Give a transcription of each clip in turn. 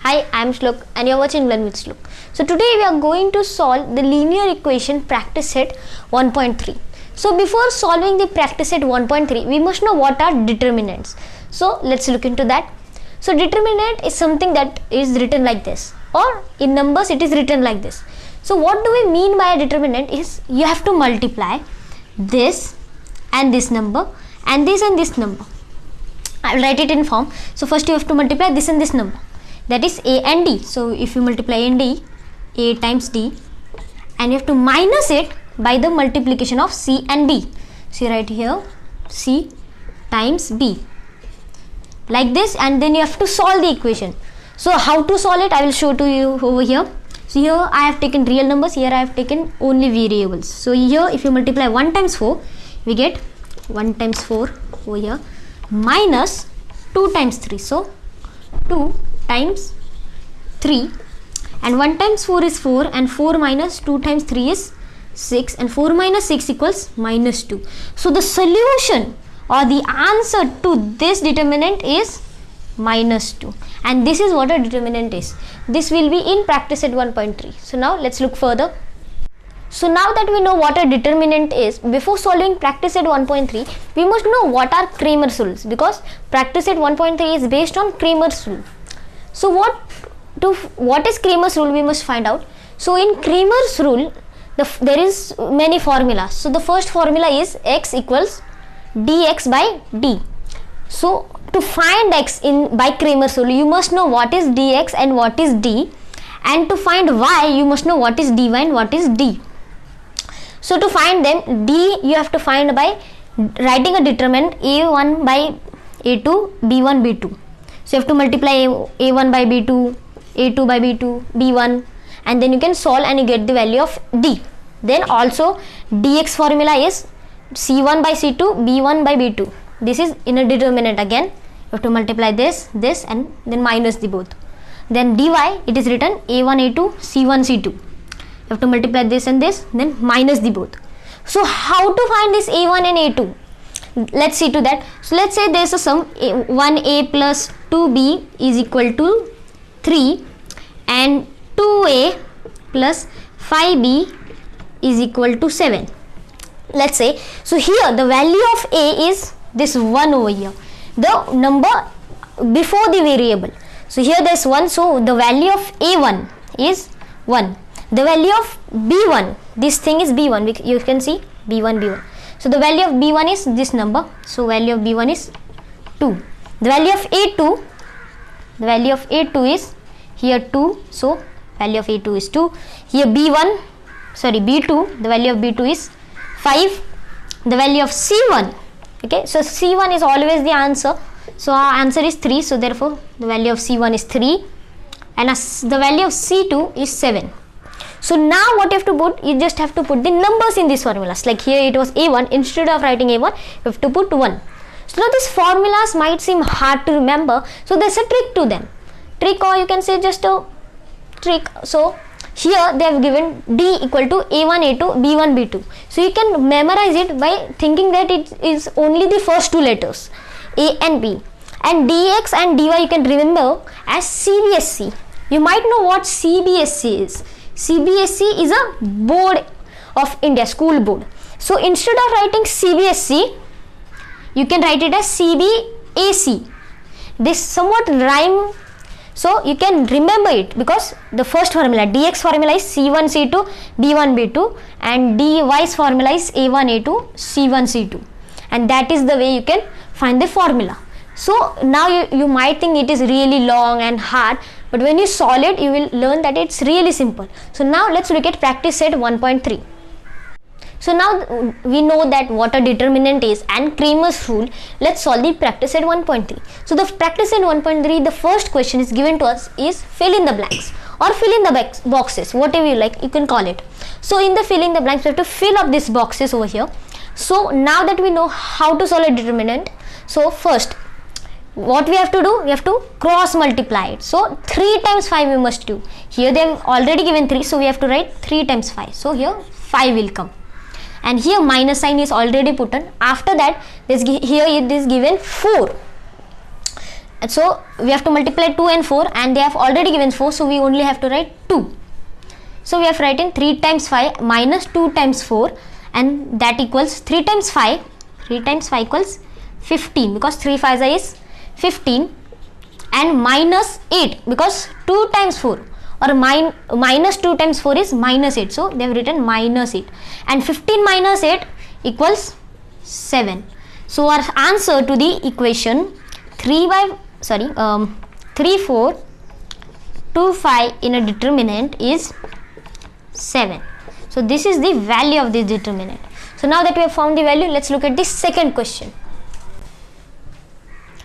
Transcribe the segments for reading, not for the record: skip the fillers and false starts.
Hi, I am Shlok and you are watching Learn with Shlok. So today we are going to solve the linear equation practice set 1.3. So before solving the practice set 1.3, we must know what are determinants. So let's look into that. So determinant is something that is written like this, or in numbers it is written like this. So what do we mean by a determinant is you have to multiply this and this number and this number. I will write it in form. So first you have to multiply this and this number, that is a and d. So if you multiply a and d, a times d, and you have to minus it by the multiplication of c and b. So you write here c times b like this, and then you have to solve the equation. So how to solve it I will show to you over here. So here I have taken real numbers, here I have taken only variables. So here if you multiply 1 times 4, we get 1 times 4 over here minus 2 times 3. So 2 times 3, and 1 times 4 is 4, and 4 minus 2 times 3 is 6, and 4 minus 6 equals minus 2. So the solution or the answer to this determinant is minus 2, and this is what a determinant is. This will be in practice at 1.3. So now let's look further. So now that we know what a determinant is, before solving practice at 1.3, we must know what are Cramer's rules, because practice at 1.3 is based on Cramer's rule. So what is Cramer's rule we must find out. So in Cramer's rule there is many formulas. So the first formula is x equals dx by d. So to find x by Cramer's rule, you must know what is dx and what is d, and to find y you must know what is dy and what is d. So to find them, d you have to find by writing a determinant a1 by a2, b1 b2. So you have to multiply a1 by b2, a2 by b2, b1, and then you can solve and you get the value of d. Then also dx formula is c1 by c2, b1 by b2. This is in a determinant again. You have to multiply this and then minus the both. Then dy, it is written a1 a2, c1 c2. You have to multiply this and this, then minus the both. So how to find this a1 and a2? Let's see to that. So let's say there is a sum 1a plus 2b is equal to 3, and 2a plus 5b is equal to 7. Let's say, so here the value of a is this 1 over here, the number before the variable. So here there is 1, so the value of a1 is 1. The value of b1, this thing is b1, you can see b1. So the value of b1 is this number, so value of b1 is 2. The value of a2, is here 2, so value of a2 is 2. Here b2, the value of b2 is 5. The value of c1, okay, so c1 is always the answer, so our answer is 3, so therefore the value of c1 is 3, and the value of c2 is 7. So now what you have to put, you just have to put the numbers in these formulas. Like here it was a1, instead of writing a1 you have to put 1. So now these formulas might seem hard to remember, so there's a trick to them. Or you can say just a trick. So here they have given d equal to a1 a2 b1 b2. So you can memorize it by thinking that it is only the first two letters, a and b, and dx and dy you can remember as CBSE. You might know what CBSE is. CBSE is a board of India, school board. So instead of writing CBSE, you can write it as CBAC. This somewhat rhyme, so you can remember it, because the first formula, dx formula is c1 c2 b1 b2, and dy's formula is a1 a2 c1 c2, and that is the way you can find the formula. So now you might think it is really long and hard, but when you solve it you will learn that it's really simple. So now let's look at practice set 1.3. So now we know that what a determinant is and Cramer's rule. Let's solve the practice set 1.3. So the practice set 1.3, the first question is given to us is fill in the blanks or fill in the boxes, whatever you like, you can call it. So in the fill in the blanks we have to fill up these boxes over here. So now that we know how to solve a determinant, so first what we have to do, we have to cross multiply it. So 3 times 5 we must do. Here they have already given 3, so we have to write 3 times 5. So here 5 will come, and here minus sign is already put on. After that here it is given 4. And so we have to multiply 2 and 4, and they have already given 4, so we only have to write 2. So we have written 3 times 5 minus 2 times 4, and that equals 3 times 5 equals 15, because 3 5 is 15, and minus 8 because 2 times 4 or minus 2 times 4 is minus 8, so they have written minus 8, and 15 minus 8 equals 7. So our answer to the equation 3 4 2 5 in a determinant is 7. So this is the value of this determinant. So now that we have found the value, let's look at the second question.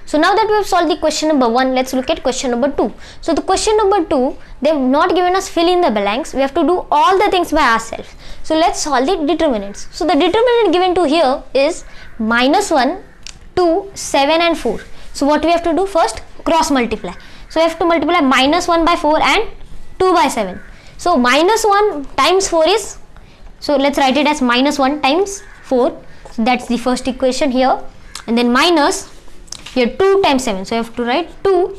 So now that we have solved the question number 1, let's look at question number 2. So the question number 2, they have not given us fill in the blanks. We have to do all the things by ourselves. So let's solve the determinants. So the determinant given to here is minus 1, 2, 7 and 4. So what we have to do first? Cross multiply. So we have to multiply minus 1 by 4 and 2 by 7. So minus 1 times 4 is, so let's write it as minus 1 times 4. So that's the first equation here. And then minus here 2 times 7. So you have to write 2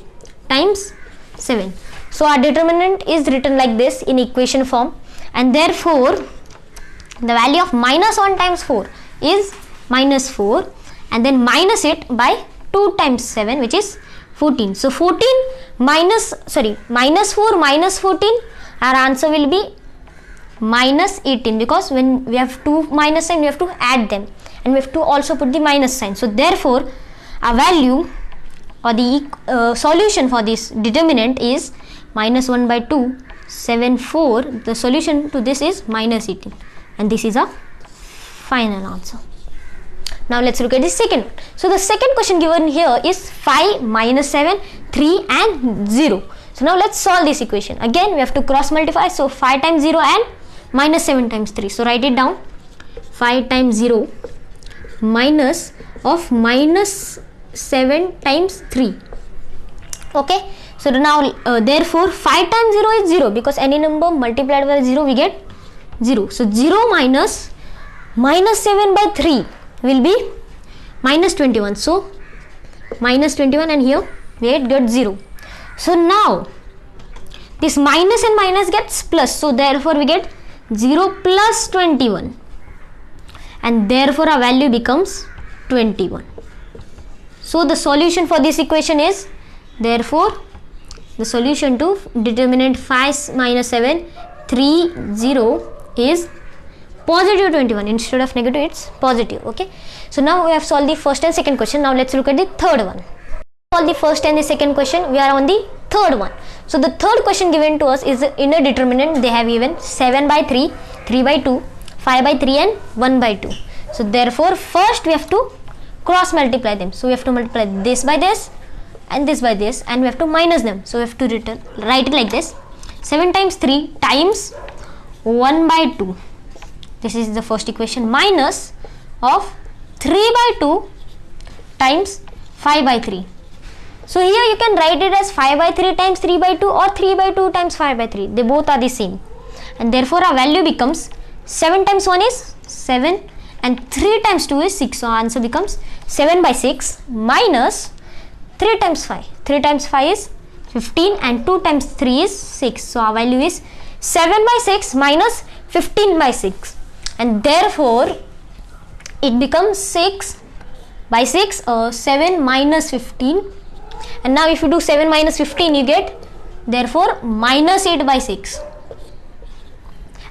times 7. So our determinant is written like this in equation form. And therefore, the value of minus 1 times 4 is minus 4. And then minus it by 2 times 7, which is 14. So 14 minus 4 minus 14, our answer will be minus 18, because when we have 2 minus sign, we have to add them, and we have to also put the minus sign. So therefore, our value or the solution for this determinant is minus 1 by 2, 7, 4. The solution to this is minus 18, and this is our final answer. Now let's look at the second one. So the second question given here is 5 minus 7, 3 and 0. So now let's solve this equation. Again we have to cross multiply. So 5 times 0 and minus 7 times 3. So write it down. 5 times 0 minus of minus 7 times 3. Okay. So now therefore 5 times 0 is 0, because any number multiplied by 0 we get 0. So 0 minus 7 by 3 will be minus 21. So minus 21, and here we get 0. So now this minus and minus gets plus. So therefore we get 0 plus 21, and therefore our value becomes 21. So the solution for this equation is, therefore the solution to determinant 5 minus 7, 3, 0 is positive 21. Instead of negative, it's positive. Okay. So now we have solved the first and second question. Now let's look at the third one. Solve the first and the second question. We are on the third one. So the third question given to us is in a determinant. They have given 7 by 3, 3 by 2, 5 by 3 and 1 by 2. So therefore first we have to cross multiply them. So we have to multiply this by this and this by this, and we have to minus them. So we have to write it like this. 7 times 3 times 1 by 2. This is the first equation, minus of 3 by 2 times 5 by 3. So here you can write it as 5 by 3 times 3 by 2 or 3 by 2 times 5 by 3. They both are the same. And therefore our value becomes 7 times 1 is 7 and 3 times 2 is 6. So our answer becomes 7 by 6 minus 3 times 5. 3 times 5 is 15 and 2 times 3 is 6. So our value is 7 by 6 minus 15 by 6. And therefore it becomes 6 by 6, 7 minus 15, and now if you do 7 minus 15 you get therefore minus 8 by 6.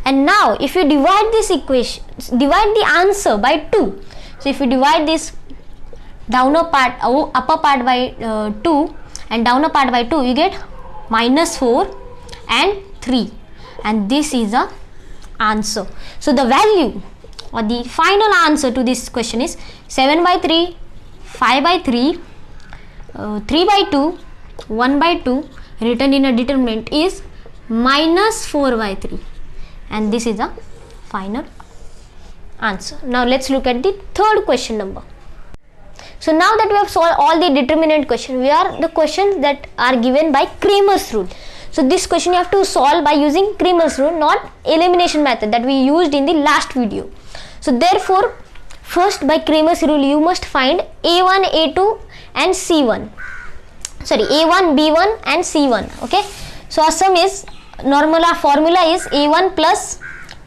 And now if you divide this equation, divide the answer by 2. So if you divide this upper part by 2 and downer part by 2, you get minus 4 and 3, and this is the answer. So the value or the final answer to this question is 7 by 3, 5 by 3, 3 by 2, 1 by 2 written in a determinant is minus 4 by 3, and this is the final answer. Now let's look at the third question number. So now that we have solved all the determinant questions, we are the questions that are given by Cramer's rule. So this question you have to solve by using Cramer's rule, not elimination method that we used in the last video. So therefore first by Cramer's rule you must find A1, A2 and C1. sorry, a1, b1 and c1. Okay, so our sum is normal, our formula is a1 plus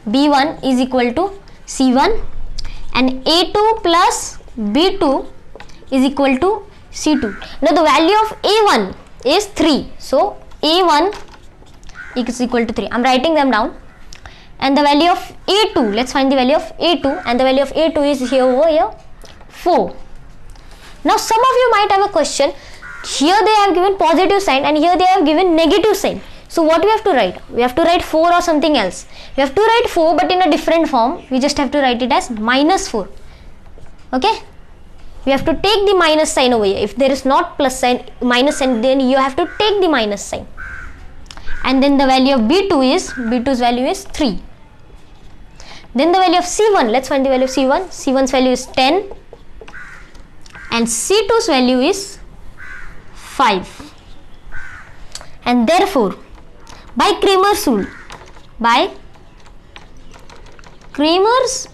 b1 is equal to c1 and a2 plus b2 is equal to c2. Now the value of a1 is 3, so a1 is equal to 3. I'm writing them down. And the value of a2, let's find the value of a2, and the value of a2 is here over here 4. Now some of you might have a question. Here they have given positive sign and here they have given negative sign. So what we have to write? We have to write 4 or something else. We have to write 4 but in a different form. We just have to write it as minus 4. Okay. We have to take the minus sign over here. If there is not plus sign, minus sign, then you have to take the minus sign. And then the value of B2's value is 3. Then the value of C1, let's find the value of C1. C1's value is 10 and C2's value is 5. And therefore, by Cramer's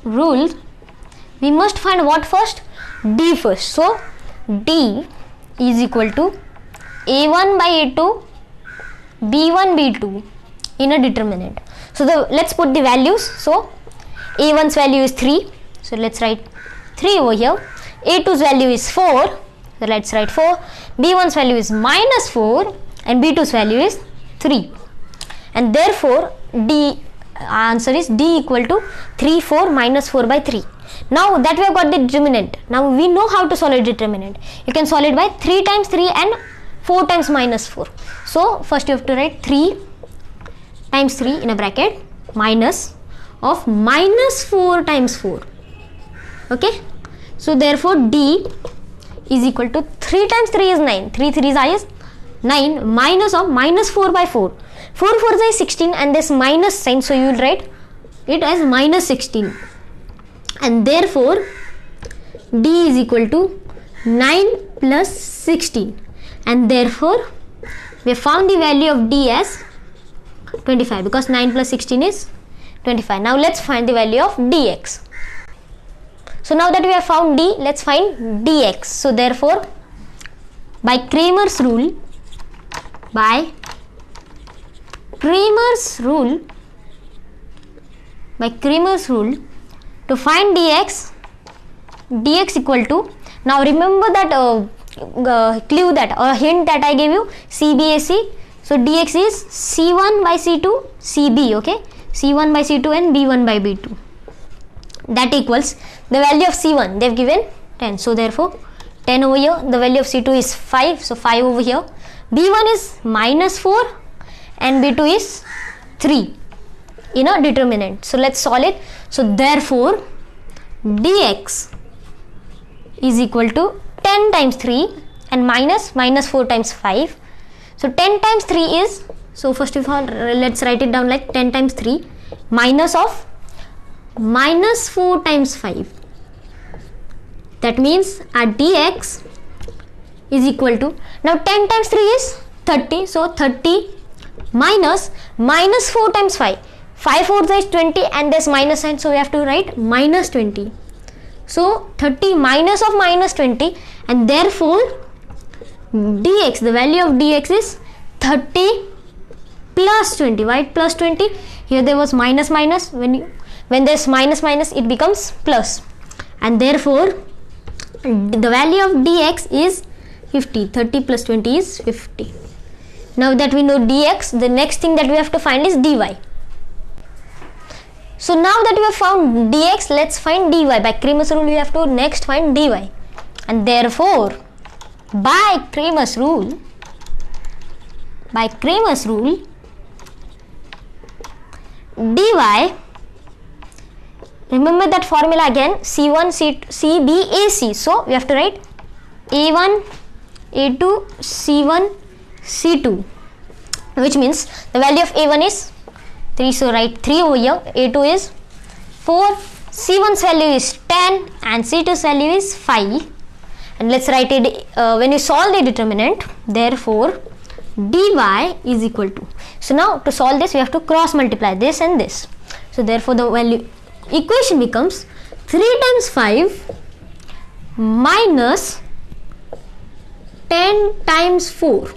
rule, we must find what first? D first. So, D is equal to A1 by A2, B1 B2 in a determinant. So let's put the values. So A1's value is 3, so let's write 3 over here. A2's value is 4, so let's write 4. B1's value is minus 4 and B2's value is 3, and therefore D answer is D equal to 3 4 minus 4 by 3. Now that we have got the determinant, now we know how to solve a determinant. You can solve it by 3 times 3 and 4 times minus 4. So first you have to write 3 times 3 in a bracket minus of minus 4 times 4. Okay, so therefore D is equal to 3 times 3 is 9, 3 3s is 9 minus of minus 4 by 4. 4 4s is 16 and this minus sign, so you will write it as minus 16, and therefore D is equal to 9 plus 16, and therefore we have found the value of D as 25 because 9 plus 16 is 25. Now let's find the value of dx. So now that we have found D, let's find dx. So therefore by Cramer's rule, to find dx equal to, now remember that clue that or hint that I gave you, CBAC. So dx is C1 by C2 CB, okay, C1 by C2 and B1 by B2. That equals the value of C1 they have given 10, so therefore 10 over here. The value of C2 is 5, so 5 over here. B1 is minus 4 and B2 is 3 in a determinant. So let's solve it. So therefore dx is equal to 10 times 3 and minus 4 times 5. So 10 times 3 is, so first of all let's write it down like 10 times 3 minus of minus 4 times 5. That means our dx is equal to, now 10 times 3 is 30, so 30 minus 4 times 5. 5 4 is 20 and there's minus sign, so we have to write minus 20. So 30 minus of minus 20, and therefore dx, the value of dx is 30 plus 20. Why plus 20? Here there was minus, when there's minus it becomes plus, and therefore the value of dx is 50. 30 plus 20 is 50. Now that we know dx, the next thing that we have to find is dy. So now that we have found dx, let's find dy. By Cramer's rule we have to next find dy, and therefore by Cramer's rule dy, remember that formula again, C1 CB AC. So we have to write A1 A2 C1 C2, which means the value of A1 is 3, so write 3 over here. A2 is 4, C1's value is 10 and C2's value is 5, and let's write it when you solve the determinant. Therefore dy is equal to, so now to solve this we have to cross multiply this and this, so therefore the value equation becomes 3 times 5 minus 10 times 4,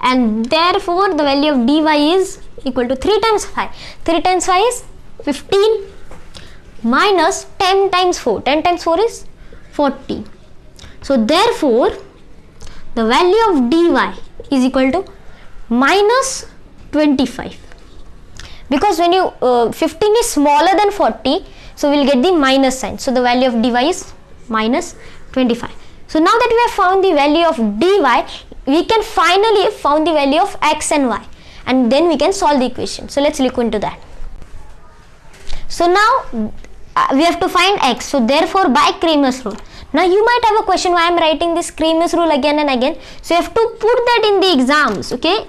and therefore the value of dy is equal to 3 times 5. 3 times 5 is 15 minus 10 times 4. 10 times 4 is 40. So therefore the value of dy is equal to minus 25, because when you 15 is smaller than 40, so we will get the minus sign. So the value of dy is minus 25. So now that we have found the value of dy, we can finally found the value of x and y, and then we can solve the equation. So let's look into that. So now we have to find x. So therefore by Cramer's rule. Now you might have a question, why I am writing this Cramer's rule again and again. So you have to put that in the exams, okay?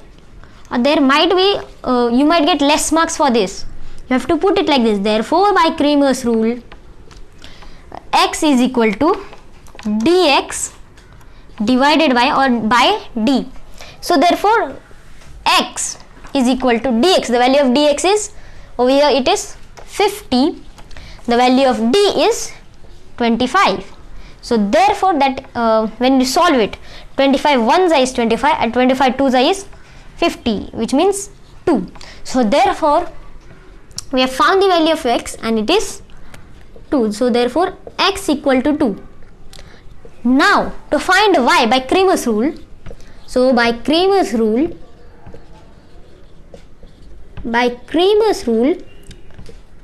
There might be, you might get less marks for this. You have to put it like this. Therefore by Cramer's rule, x is equal to dx divided by or by d. So therefore x is equal to dx. The value of dx is, over here it is 50. The value of d is 25. So therefore that when you solve it, 25 1 is 25 and 25 2 is 50, which means 2. So therefore we have found the value of x and it is 2. So therefore x equal to 2. Now to find y by Cramer's rule, so by Cramer's rule,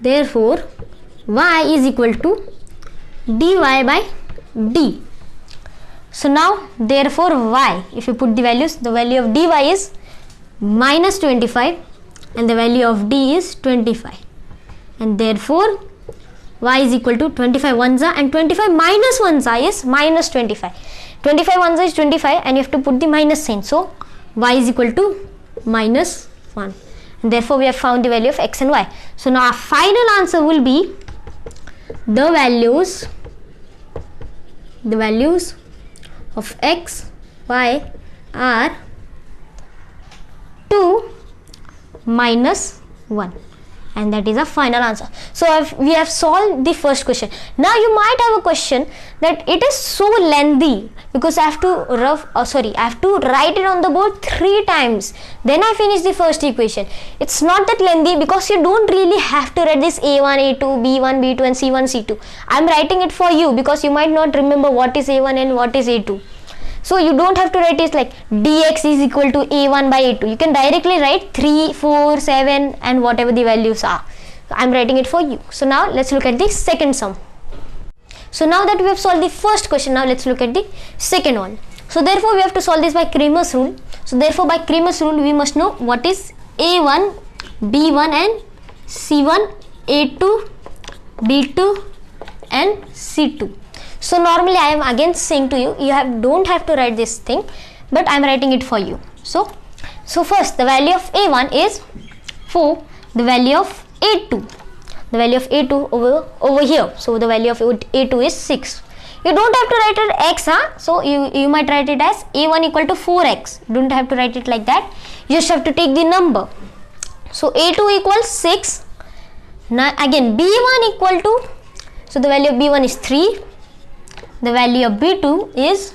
therefore y is equal to dy by d. So now therefore y, if you put the values, the value of dy is minus 25 and the value of d is 25, and therefore y is equal to 25 1s and 25 minus 1s is minus 25. 25 1s is 25 and you have to put the minus sign. So y is equal to minus 1, and therefore we have found the value of x and y. So now our final answer will be the values of x, y are 2 minus 1, and that is a final answer. So we have solved the first question. Now you might have a question that it is so lengthy because I have to write it on the board 3 times, then I finish the first equation. It's not that lengthy because you don't really have to write this a1, a2, b1, b2 and c1, c2. I'm writing it for you because you might not remember what is a1 and what is a2. So you don't have to write it like dx is equal to a1 by a2. You can directly write 3, 4, 7 and whatever the values are. I'm writing it for you. So now let's look at the second sum. So now that we have solved the first question, now let's look at the second one. So therefore we have to solve this by Cramer's rule. So therefore by Cramer's rule we must know what is a1, b1 and c1, a2, b2 and c2. So normally I am again saying to you, don't have to write this thing, but I am writing it for you. So first the value of a1 is 4, the value of a2, over here. So the value of a2 is 6. You don't have to write it x, so you might write it as a1 equal to 4x. You don't have to write it like that. You just have to take the number. So a2 equals 6. Now again b1 equal to, so the value of b1 is 3. The value of b2 is,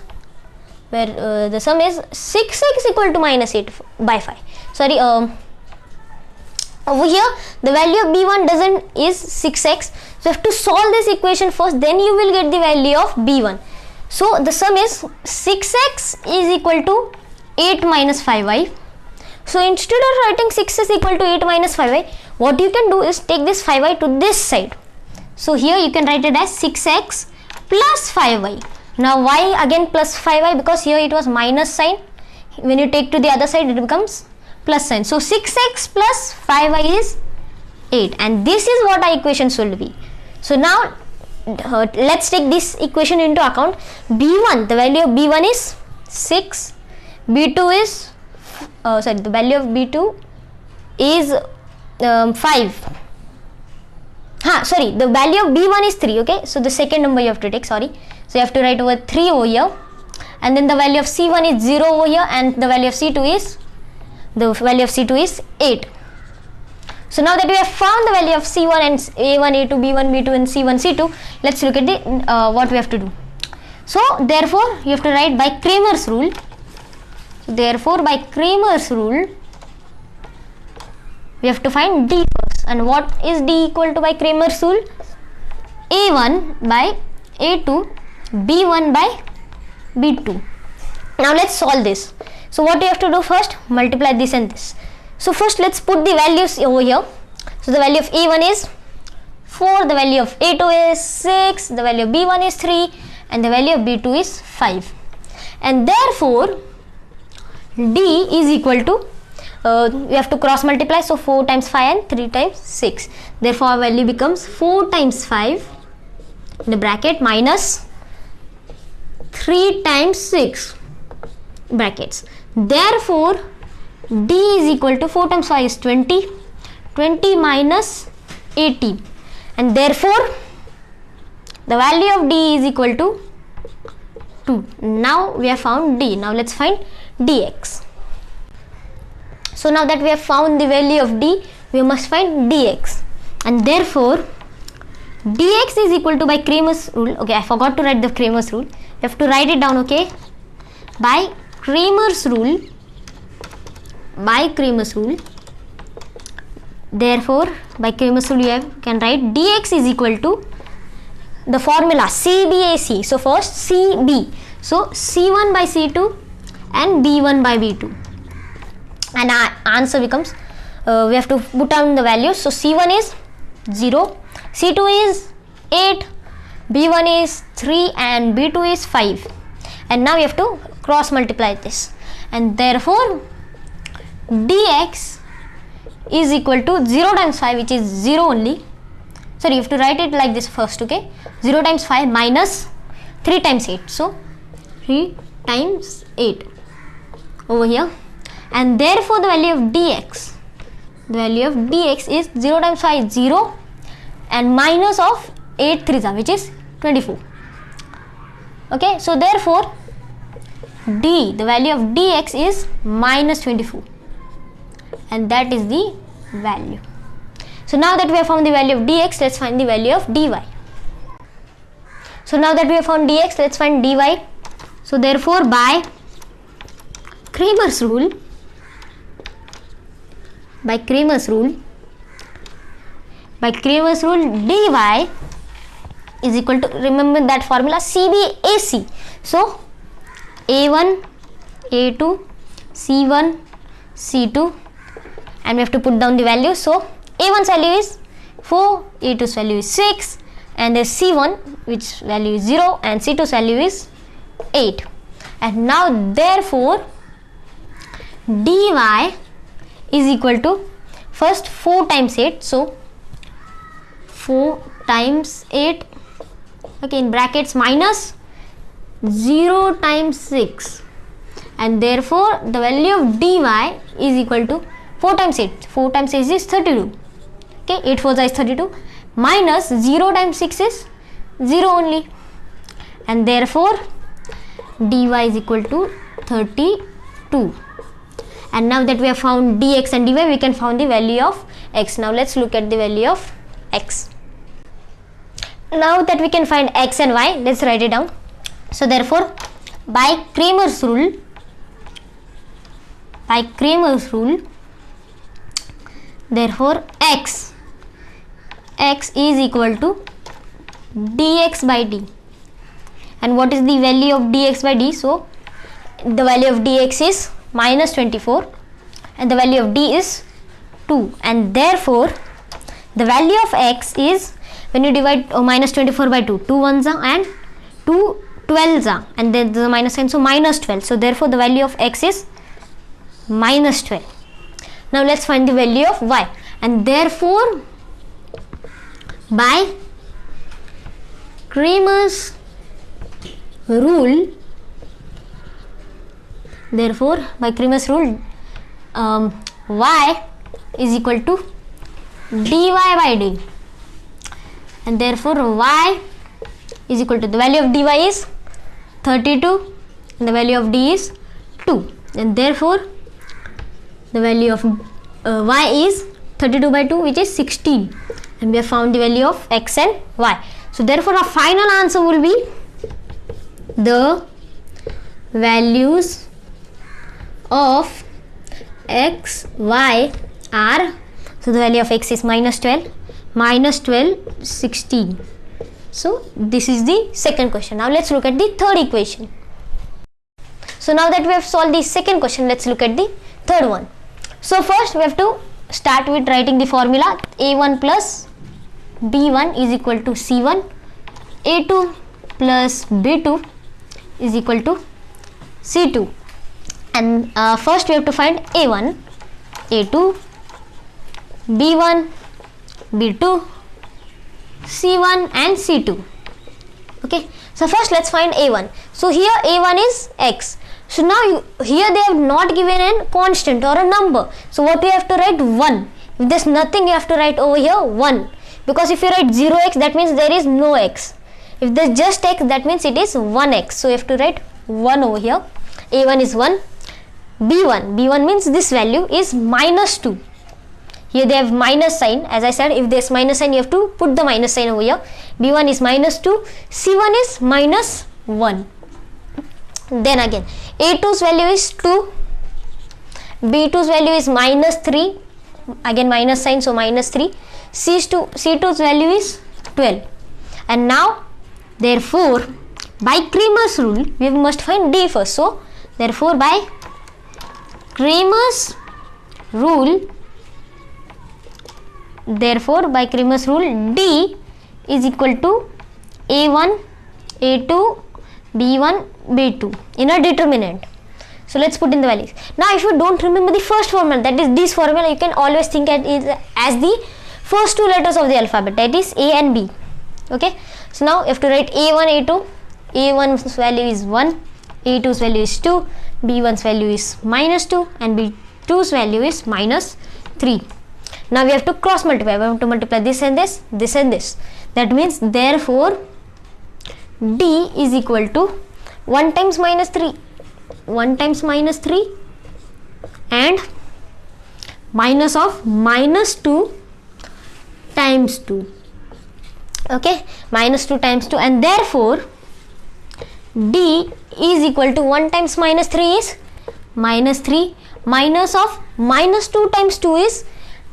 where the sum is 6x equal to minus 8 by 5. Sorry, over here the value of b1 is 6x. So you have to solve this equation first, then you will get the value of b1. So the sum is 6x is equal to 8 minus 5y. So instead of writing 6 is equal to 8 minus 5y, what you can do is take this 5y to this side. So here you can write it as 6x plus 5y. Now why again plus 5y? Because here it was minus sign. When you take to the other side, it becomes plus sign. So 6x plus 5y is 8, and this is what our equation should be. So now let's take this equation into account. b1, the value of b1 is 6, b2 is the value of b2 is 5. The value of b1 is 3. Okay, so the second number you have to take, so you have to write over 3 over here, and then the value of c1 is 0 over here, and the value of c2 is 8. So now that we have found the value of c1 and a1, a2, b1, b2 and c1, c2, let's look at the what we have to do. So therefore you have to write by Cramer's rule. Therefore by Cramer's rule we have to find D first. And what is D equal to by Cramer's rule? A1 by A2, B1 by B2. Now let's solve this. So what you have to do first? Multiply this and this. So first let's put the values over here. So the value of A1 is 4, the value of A2 is 6, the value of B1 is 3, and the value of B2 is 5. And therefore D is equal to, we have to cross multiply, so 4 times 5 and 3 times 6. Therefore our value becomes 4 times 5 in the bracket minus 3 times 6 brackets. Therefore D is equal to 4 times 5 is 20, 20 minus 80, and therefore the value of D is equal to 2. Now we have found D. Now let's find dx. So now that we have found the value of D, we must find dx, and therefore dx is equal to, by Cramer's rule, okay, I forgot to write the Cramer's rule, you have to write it down, okay, by Cramer's rule, therefore by Cramer's rule you can write dx is equal to the formula CBAC. So first CB, so C1 by C2 and B1 by B2, and our answer becomes, we have to put down the values. So C1 is 0, C2 is 8, B1 is 3 and B2 is 5, and now we have to cross multiply this, and therefore dx is equal to 0 times 5, which is 0 only. Sorry, you have to write it like this first, okay, 0 times 5 minus 3 times 8, so 3 times 8 over here, and therefore the value of dx, is 0 times 5 is 0 and minus of 8 3s, which is 24. Okay, so therefore D, the value of dx is minus 24, and that is the value. So now that we have found the value of dx, let's find the value of dy. So now that we have found dx, let's find dy. So therefore by Cramer's rule, dy is equal to, remember that formula CBAC. So A1, A2, C1, C2, and we have to put down the values. So A1's value is 4, A2's value is 6, and there's C1 which value is 0, and C2's value is 8. And now therefore dy is equal to, first 4 times 8, so 4 times 8, okay, in brackets minus 0 times 6, and therefore the value of dy is equal to 4 times 8, 4 times 8 is 32, okay, 8 4 is 32, minus 0 times 6 is 0 only, and therefore dy is equal to 32. And now that we have found dx and dy, we can find the value of x. Now let's look at the value of x. Now that we can find x and y, let's write it down. So therefore by Cramer's rule, therefore x is equal to dx by d. And what is the value of dx by d? So the value of dx is minus 24 and the value of d is 2, and therefore the value of x is, when you divide minus 24 by 2, 2 ones are and 2 12s are, and then the minus sign, so minus 12. So therefore the value of x is minus 12. Now let's find the value of y, and therefore by Cramer's rule, y is equal to dy by d, and therefore y is equal to, the value of dy is 32 and the value of d is 2, and therefore the value of y is 32 by 2, which is 16, and we have found the value of x and y. So therefore our final answer will be the values of x, y are, so the value of x is minus 12, 16. So this is the second question. Now let's look at the third equation. So now that we have solved the second question, let's look at the third one. So first we have to start with writing the formula. A1 plus B1 is equal to C1, A2 plus B2 is equal to C2. And first we have to find A1, A2, B1, B2, C1 and C2. Okay, so first let's find A1. So here A1 is x. So now here they have not given a constant or a number. So what we have to write? 1. If there's nothing, you have to write over here 1. Because if you write 0x, that means there is no x. If there's just x, that means it is 1x. So you have to write 1 over here. A1 is 1. B1 means this value is minus 2. Here they have minus sign. As I said, if there's minus sign, you have to put the minus sign over here. B1 is minus 2. C1 is minus 1. Then again, A2's value is 2. B2's value is minus 3. Again minus sign, so minus 3. C2's value is 12. And now, therefore, by Cramer's rule, we must find D first. So, therefore, by Cramer's rule, D is equal to A1, A2, B1, B2 in a determinant. So let's put in the values. Now if you don't remember the first formula, that is this formula, you can always think as the first two letters of the alphabet, that is A and B. Okay, so now you have to write A1, A2. A1's value is 1, A2's value is 2, B1's value is minus 2 and B2's value is minus 3. Now we have to cross multiply. We have to multiply this and this, this and this. That means therefore D is equal to 1 times minus 3, 1 times minus 3 and minus of minus 2 times 2. Okay, minus 2 times 2, and therefore D is equal to 1 times minus 3 is minus 3, minus of minus 2 times 2 is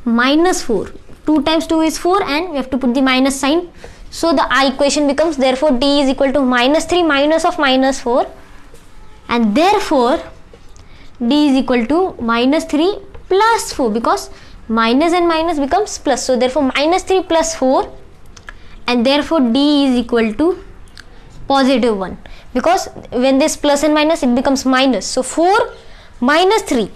minus 4. 2 times 2 is 4 and we have to put the minus sign. So the equation becomes, therefore D is equal to minus 3 minus of minus 4, and therefore D is equal to minus 3 plus 4, because minus and minus becomes plus. So therefore minus 3 plus 4, and therefore D is equal to positive 1, because when this plus and minus it becomes minus. So 4 minus 3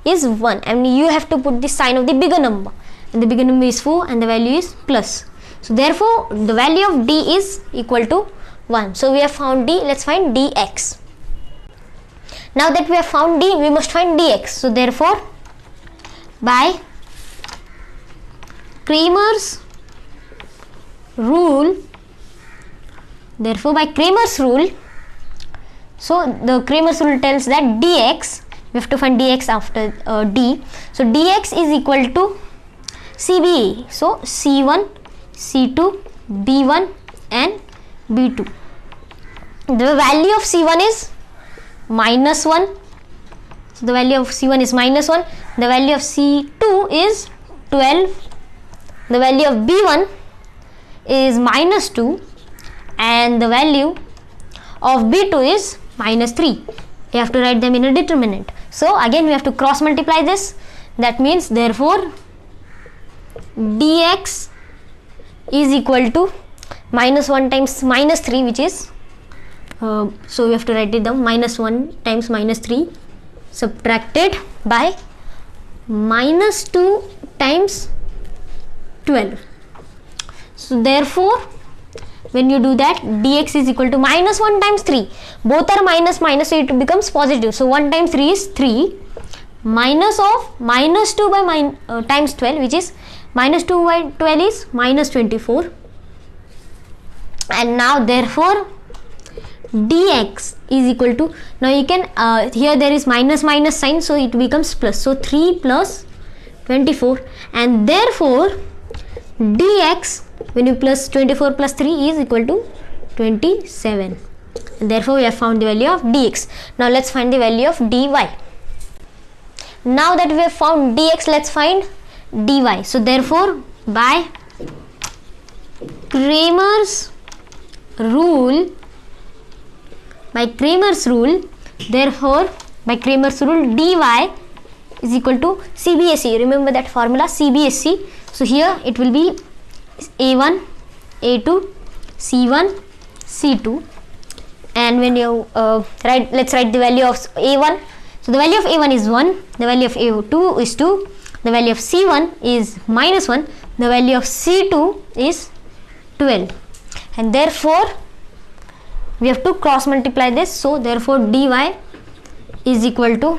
is 1, and you have to put the sign of the bigger number, and the bigger number is 4 and the value is plus. So therefore the value of D is equal to 1. So we have found D. Let's find dx. Now that we have found D, we must find dx. So therefore by Cramer's rule, so the Cramer's rule tells that dx, we have to find dx after D. So dx is equal to CBA. So C1, C2, B1 and B2. The value of C1 is minus 1. So the value of C1 is minus 1. The value of C2 is 12. The value of B1 is minus 2. And the value of B2 is minus 3. You have to write them in a determinant. So again we have to cross multiply this. That means therefore dx is equal to minus 1 times minus 3, which is so we have to write it down, minus 1 times minus 3 subtracted by minus 2 times 12. So therefore when you do that, dx is equal to minus 1 times 3. Both are minus minus, so it becomes positive. So 1 times 3 is 3, minus of minus 2 by times 12, which is minus 2 by 12 is minus 24. And now therefore dx is equal to, now you can here there is minus minus sign, so it becomes plus. So 3 plus 24, and therefore dx, when you plus 24 plus 3 is equal to 27. and therefore we have found the value of dx. Now let's find the value of dy. Now that we have found dx, let's find dy. So therefore by Cramer's rule, therefore by Cramer's rule dy is equal to CBSE. Remember that formula, CBSE. So here it will be A1, A2, C1, C2, and when you let's write the value of A1. So the value of A1 is 1, the value of A2 is 2, the value of C1 is -1, the value of C2 is 12, and therefore we have to cross multiply this. So therefore dy is equal to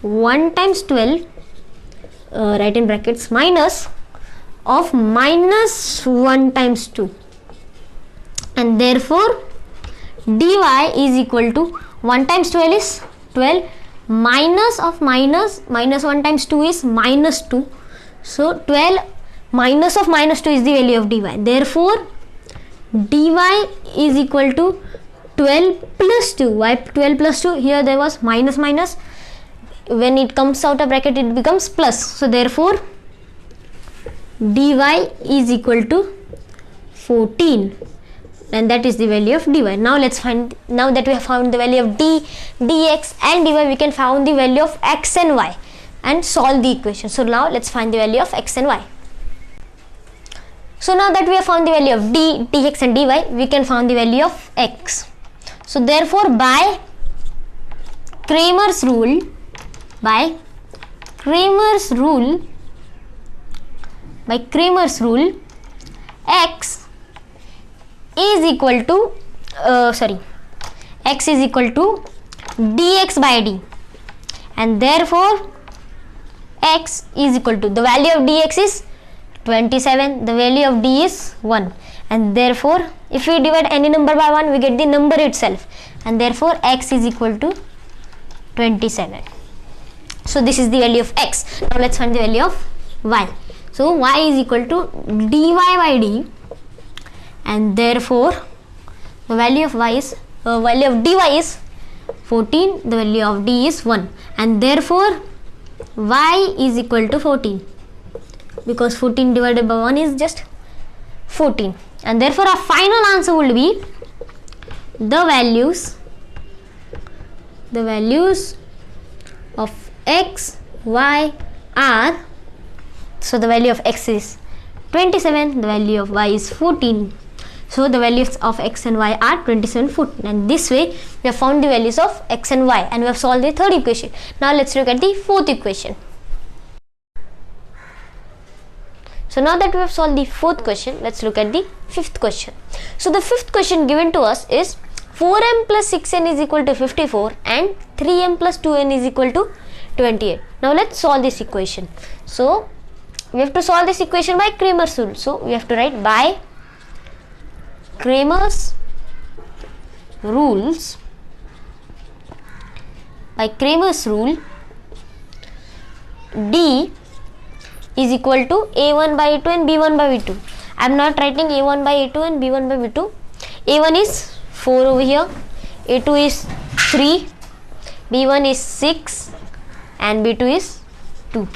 1 times 12, write in brackets, minus of -1 times 2, and therefore dy is equal to 1 times 12 is 12, minus of minus 1 times 2 is -2. So 12 minus of -2 is the value of dy. Therefore dy is equal to 12 plus 2. Why 12 plus 2? Here there was minus. When it comes out of bracket, it becomes plus. So therefore dy is equal to 14, and that is the value of dy. Now let's find, now that we have found the value of dx and dy, we can find the value of x and y and solve the equation. So now let's find the value of x and y. So now that we have found the value of dx and dy, we can find the value of x. So therefore by Cramer's rule, x is equal to x is equal to dx by d, and therefore x is equal to, the value of dx is 27, the value of d is 1, and therefore if we divide any number by 1, we get the number itself, and therefore x is equal to 27. So this is the value of x. Now let's find the value of y. So y is equal to dy by d, and therefore the value of value of dy is 14, the value of d is 1, and therefore y is equal to 14, because 14 divided by 1 is just 14, and therefore our final answer will be the values of x, y are, so the value of x is 27, the value of y is 14. So the values of x and y are 27, 14, and this way we have found the values of x and y, and we have solved the third equation. Now let's look at the fourth equation. So now that we have solved the fourth question, let's look at the fifth question. So the fifth question given to us is 4m plus 6n is equal to 54 and 3m plus 2n is equal to 28. Now let's solve this equation. So we have to solve this equation by Cramer's rule. So we have to write by Cramer's rule, d is equal to a1 by a2 and b1 by b2. I am not writing a1 by a2 and b1 by b2. a1 is 4 over here, a2 is 3, b1 is 6, and b2 is 2.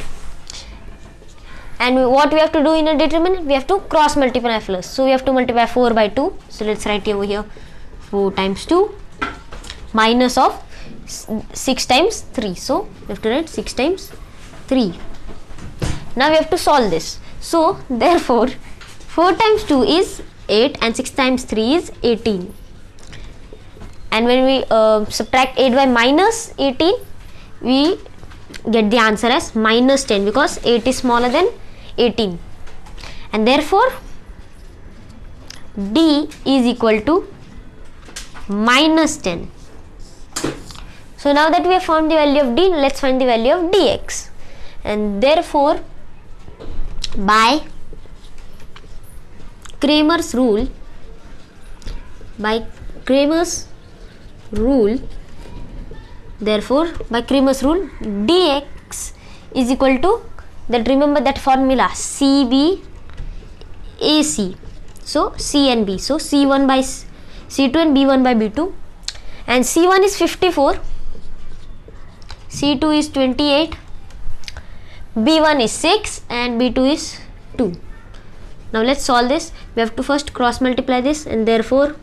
And what we have to do in a determinant, we have to cross multiply first. So we have to multiply 4 by 2. So let's write over here 4 times 2 minus of 6 times 3. So we have to write 6 times 3. Now we have to solve this. So therefore 4 times 2 is 8 and 6 times 3 is 18. And when we subtract 8 by minus 18, we get the answer as minus 10, because 8 is smaller than 18, and therefore d is equal to minus 10. So now that we have found the value of d, let's find the value of dx, and therefore by Cramer's rule, therefore by Cramer's rule dx is equal to, that remember that formula, CB AC. So C and B. So C1 by C2 and B1 by B2. and C1 is 54, C2 is 28, B1 is 6 and B2 is 2. Now let's solve this. We have to first cross multiply this, and therefore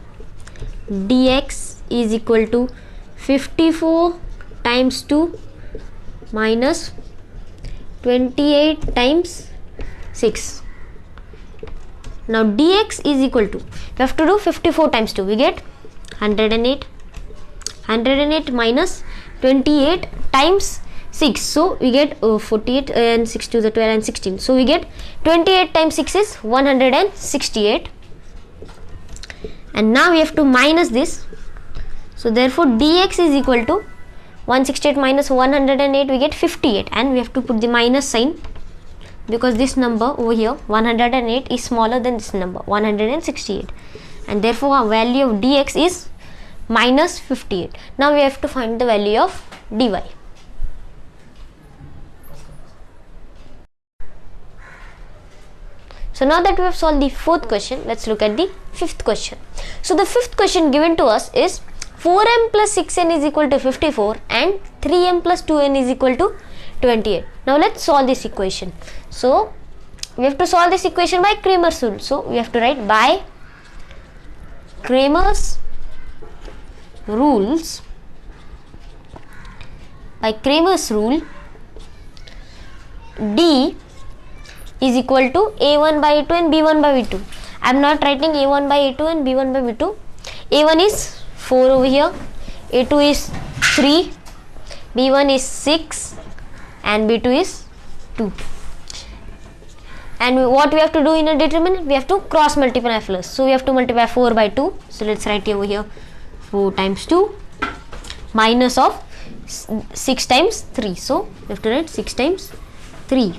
dx is equal to 54 times 2 minus 28 times 6. Now dx is equal to, we have to do 54 times 2, we get 108. 108 minus 28 times 6, so we get 48 and 6 to the 12 and 16, so we get 28 times 6 is 168. And now we have to minus this, so therefore dx is equal to 168 minus 108, we get 58, and we have to put the minus sign because this number over here 108 is smaller than this number 168, and therefore our value of dx is minus 58. Now we have to find the value of dy. So now that we have solved the fourth question, let's look at the fifth question. So the fifth question given to us is 4m plus 6n is equal to 54 and 3m plus 2n is equal to 28. Now let's solve this equation. So we have to solve this equation by Cramer's rule. So we have to write by Cramer's rules, by Cramer's rule, D is equal to a1 by a2 and b1 by b2. I am not writing a1 by a2 and b1 by b2. a1 is 4 over here, a2 is 3, b1 is 6 and b2 is 2. And what we have to do in a determinant, we have to cross multiply first. So we have to multiply 4 by 2. So let's write over here 4 times 2 minus of 6 times 3. So we have to write 6 times 3.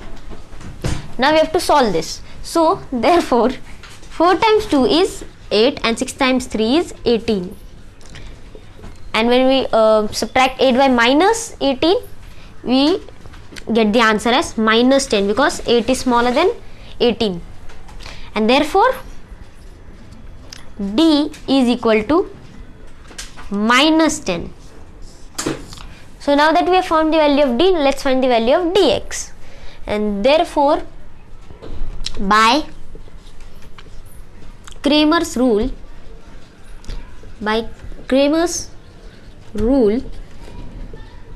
Now we have to solve this. So therefore 4 times 2 is 8 and 6 times 3 is 18. And when we subtract 8 by minus 18, we get the answer as minus 10 because 8 is smaller than 18. And therefore D is equal to minus 10. So now that we have found the value of D, let's find the value of dx. And therefore by Cramer's rule,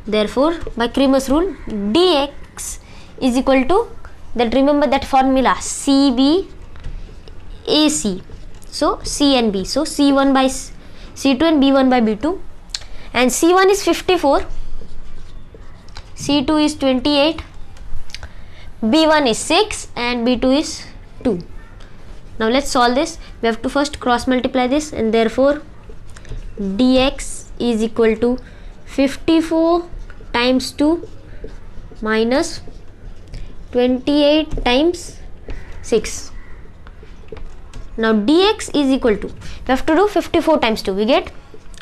therefore by Cramer's rule dx is equal to, that remember that formula CB AC, so C and B, so C1 by C2 and B1 by B2, and C1 is 54, C2 is 28, B1 is 6 and B2 is 2. Now let's solve this. We have to first cross multiply this, and therefore dx is equal to 54 times 2 minus 28 times 6. Now dx is equal to, we have to do 54 times 2, we get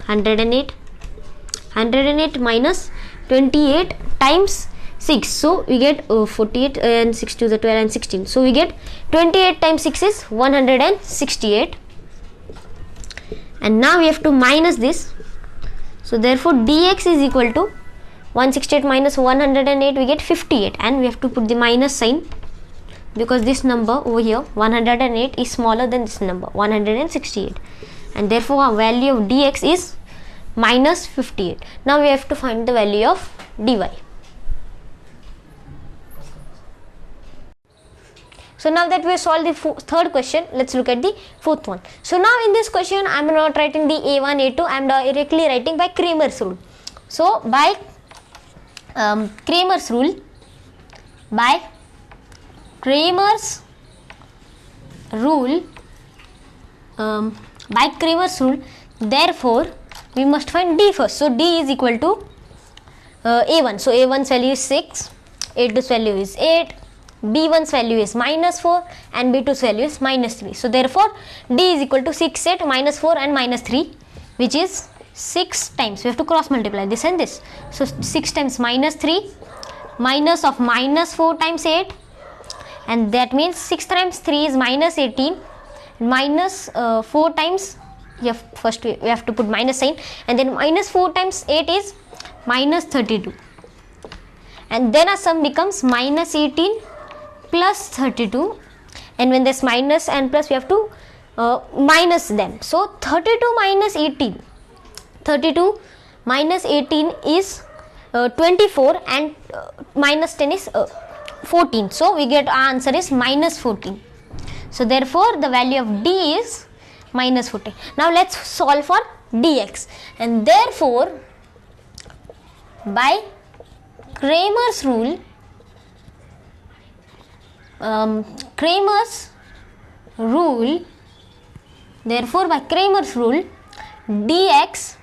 108. 108 minus 28 times 6, so we get 48 and 6 to the 12 and 16, so we get 28 times 6 is 168. And now we have to minus this, so therefore dx is equal to 168 minus 108, we get 58, and we have to put the minus sign because this number over here 108 is smaller than this number 168, and therefore our value of dx is minus 58. Now we have to find the value of dy. So now that we have solved the third question, let's look at the fourth one. So now in this question I am not writing the a1 a2, I am directly writing by Cramer's rule. So by Cramer's rule, therefore we must find d first. So d is equal to a1, so a1's value is 6, a2's value is 8, b1's value is minus 4 and b2's value is minus 3. So therefore d is equal to 6, 8, minus 4 and minus 3, which is 6 times, we have to cross multiply this and this. So 6 times minus 3 minus of minus 4 times 8, and that means 6 times 3 is minus 18, minus 4 times first we have to put minus sign, and then minus 4 times 8 is minus 32, and then our sum becomes minus 18 plus 32, and when there's minus and plus we have to minus them. So 32 minus 18, 32 minus 18 is 24, and minus 10 is 14. So we get our answer is minus 14. So therefore the value of d is minus 14. Now let's solve for dx, and therefore by Cramer's rule, therefore by Cramer's rule, dx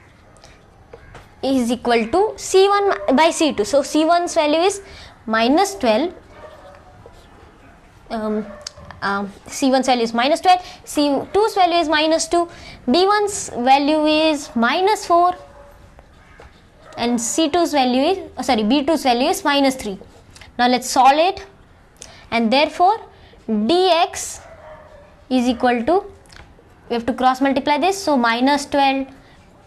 is equal to C1 by C2. So C1's value is minus 12, C1's value is minus 12, C2's value is minus 2, D1's value is minus 4, and C2's value is, B2's value is minus 3. Now let's solve it, and therefore dx is equal to, we have to cross multiply this, so minus 12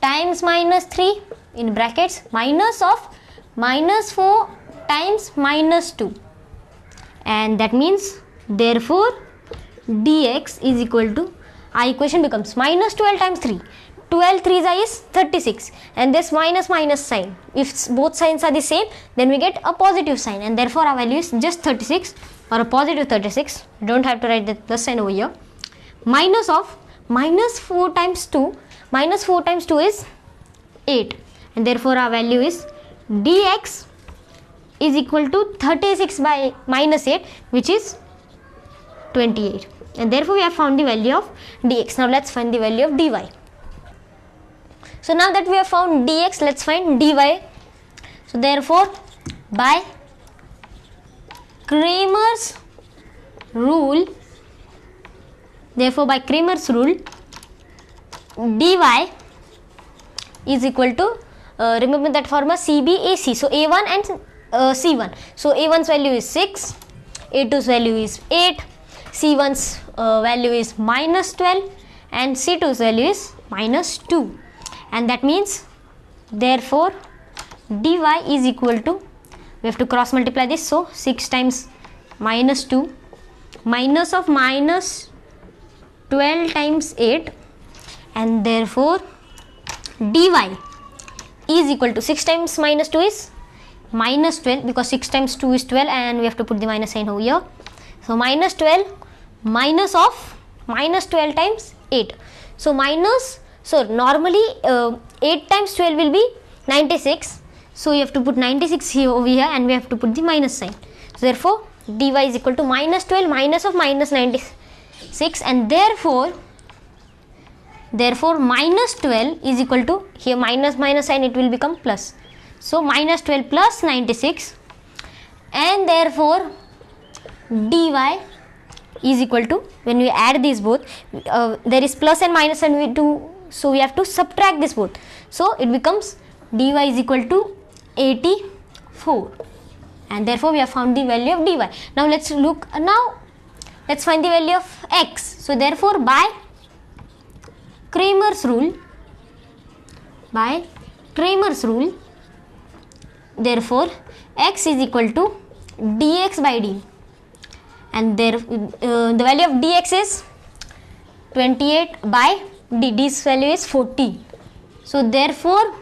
times minus 3 in brackets minus of minus 4 times minus 2, and that means therefore dx is equal to, our equation becomes minus 12 times 3, 12 3s is 36, and this minus minus sign, if both signs are the same, then we get a positive sign, and therefore our value is just 36 or a positive 36. Don't have to write the plus sign over here. Minus of minus 4 times 2, minus 4 times 2 is 8, and therefore our value is dx is equal to 36 by minus 8, which is 28, and therefore we have found the value of dx. Now let's find the value of dy. So now that we have found dx, let's find dy. So therefore by Cramer's rule, dy is equal to, remember that formula CBAC, so A1 and C1. So A1's value is 6, A2's value is 8, C1's value is minus 12, and C2's value is minus 2, and that means therefore dy is equal to, we have to cross multiply this, so 6 times minus 2 minus of minus 12 times 8, and therefore dy is equal to, 6 times minus 2 is minus 12, because 6 times 2 is 12, and we have to put the minus sign over here. So minus 12 minus of minus 12 times 8. So normally 8 times 12 will be 96. So you have to put 96 here over here, and we have to put the minus sign. So therefore dy is equal to minus 12 minus of minus 96, and therefore minus 12 is equal to, here minus minus sign, it will become plus. So minus 12 plus 96, and therefore dy is equal to, when we add these both, there is plus and minus, and we do, so we have to subtract this both. So it becomes dy is equal to 84, and therefore we have found the value of dy. Now let's find the value of x. So therefore by Cramer's rule, therefore x is equal to dx by d, and the value of dx is 28 by d, d's value is 14. So therefore